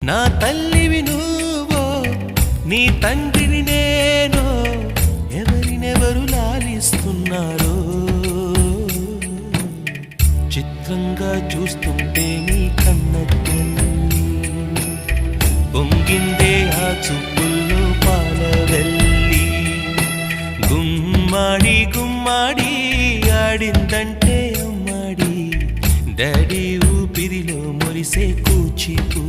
నా తల్లివి నువ్వో నీ తండ్రిని నేను ఎవరినెవరు లాలిస్తున్నారో చిత్రంగా చూస్తుంటే నీ కన్న తల్లి పొంగిందే ఆ చూపుల్లో పాలవెల్లి గుమ్మాడి గుమ్మాడి ఆడిందంటే అమ్మాడి డాడీ ఊపిరిలో మురిసే కూచిపూ